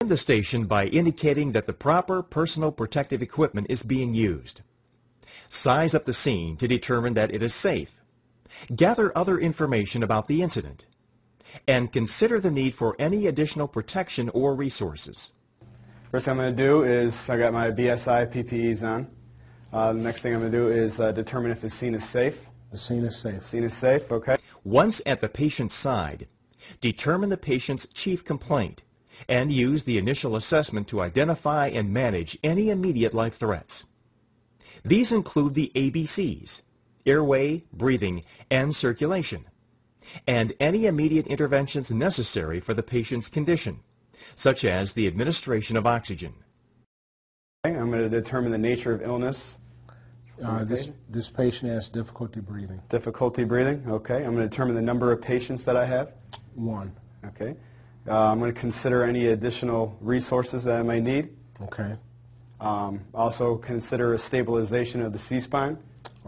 the station by indicating that the proper personal protective equipment is being used. Size up the scene to determine that it is safe. Gather other information about the incident. And consider the need for any additional protection or resources. First thing I'm going to do is, I got my BSI PPEs on. The next thing I'm going to do is determine if the scene is safe. The scene is safe. Scene is safe, okay. Once at the patient's side, determine the patient's chief complaint and use the initial assessment to identify and manage any immediate life threats. These include the ABCs, airway, breathing, and circulation, and any immediate interventions necessary for the patient's condition, such as the administration of oxygen. Okay, I'm going to determine the nature of illness. This patient has difficulty breathing. Difficulty breathing, okay. I'm going to determine the number of patients that I have. 1. Okay. I'm going to consider any additional resources that I might need. Okay. Also consider a stabilization of the C-spine.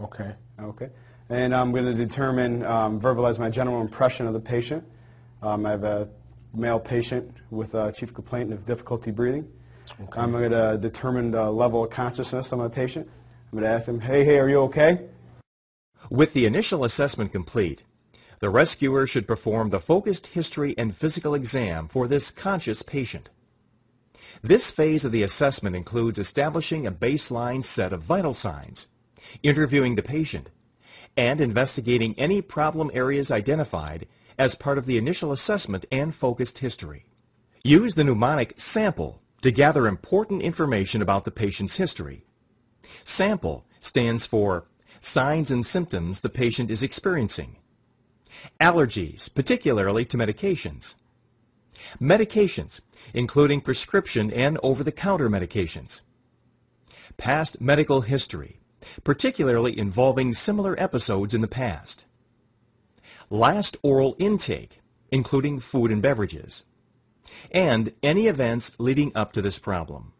Okay. Okay. And I'm going to determine, verbalize my general impression of the patient. I have a male patient with a chief complaint of difficulty breathing. Okay. I'm going to determine the level of consciousness of my patient. I'm going to ask him, hey, are you okay? With the initial assessment complete, the rescuer should perform the focused history and physical exam for this conscious patient. This phase of the assessment includes establishing a baseline set of vital signs, interviewing the patient, and investigating any problem areas identified as part of the initial assessment and focused history. Use the mnemonic SAMPLE to gather important information about the patient's history. SAMPLE stands for signs and symptoms the patient is experiencing. Allergies, particularly to medications. Medications, including prescription and over-the-counter medications. Past medical history, particularly involving similar episodes in the past. Last oral intake, including food and beverages. And any events leading up to this problem.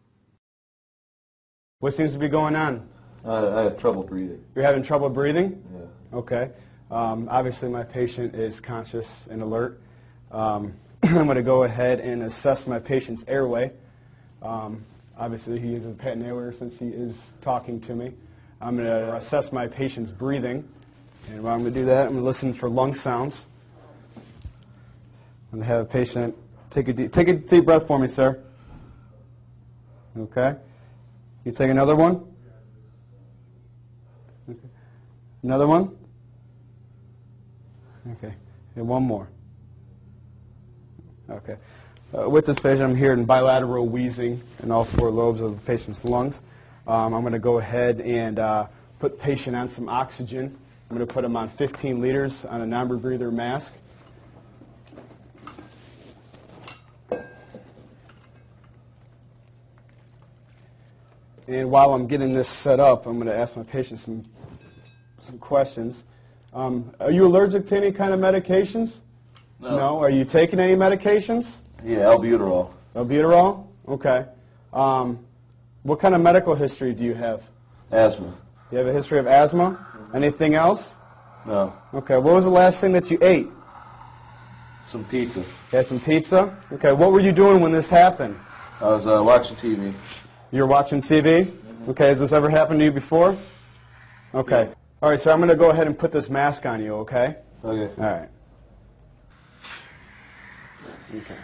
What seems to be going on? I have trouble breathing. You're having trouble breathing? Yeah. Okay. Obviously my patient is conscious and alert. I'm going to go ahead and assess my patient's airway. Obviously he is a patent airway since he is talking to me. I'm going to assess my patient's breathing. And while I'm going to do that, I'm going to listen for lung sounds. I'm going to have a patient take a deep breath for me, sir. Okay. You take another one? Okay. Another one? Okay. And one more. Okay. With this patient, I'm hearing bilateral wheezing in all 4 lobes of the patient's lungs. I'm going to go ahead and put the patient on some oxygen. I'm going to put him on 15 liters on a non-rebreather mask. And while I'm getting this set up, I'm going to ask my patient some questions. Are you allergic to any kind of medications? No. No? Are you taking any medications? Yeah, albuterol. Albuterol? Okay. What kind of medical history do you have? Asthma. You have a history of asthma? Anything else? No. Okay. What was the last thing that you ate? Some pizza. You had some pizza? Okay. What were you doing when this happened? I was watching TV. You were watching TV? Okay. Has this ever happened to you before? Okay. Yeah. All right. So I'm going to go ahead and put this mask on you, okay? Okay. All right. Okay.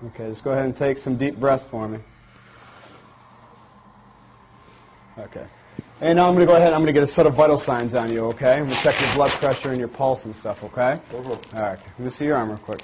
Okay, just go ahead and take some deep breaths for me. Okay. And now I'm going to go ahead and I'm going to get a set of vital signs on you, okay? I'm going to check your blood pressure and your pulse and stuff, okay? All right. Let me see your arm real quick.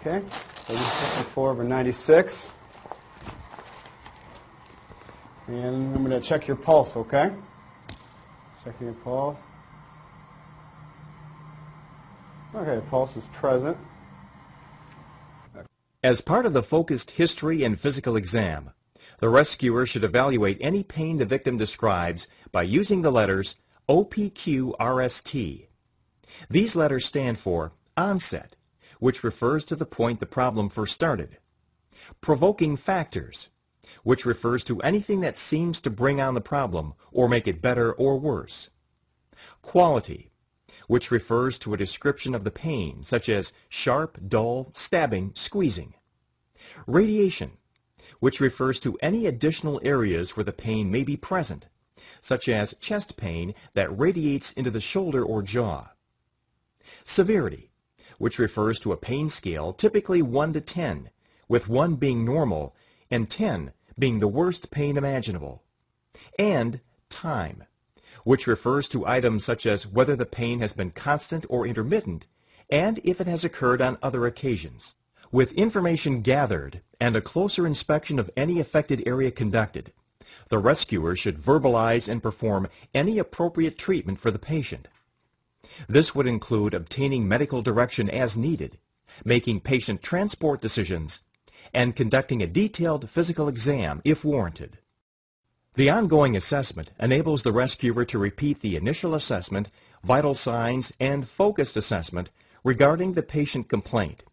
Okay, 4 over 96. And I'm going to check your pulse, okay? Checking your pulse. Okay, pulse is present. As part of the focused history and physical exam, the rescuer should evaluate any pain the victim describes by using the letters OPQRST. These letters stand for Onset, which refers to the point the problem first started; Provoking Factors, which refers to anything that seems to bring on the problem or make it better or worse; Quality, which refers to a description of the pain, such as sharp, dull, stabbing, squeezing; Radiation, which refers to any additional areas where the pain may be present, such as chest pain that radiates into the shoulder or jaw; Severity, which refers to a pain scale typically 1 to 10, with 1 being normal and 10 being the worst pain imaginable; and Time, which refers to items such as whether the pain has been constant or intermittent, and if it has occurred on other occasions. With information gathered and a closer inspection of any affected area conducted, the rescuer should verbalize and perform any appropriate treatment for the patient. This would include obtaining medical direction as needed, making patient transport decisions, and conducting a detailed physical exam if warranted. The ongoing assessment enables the rescuer to repeat the initial assessment, vital signs, and focused assessment regarding the patient complaint.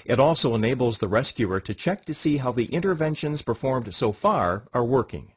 It also enables the rescuer to check to see how the interventions performed so far are working.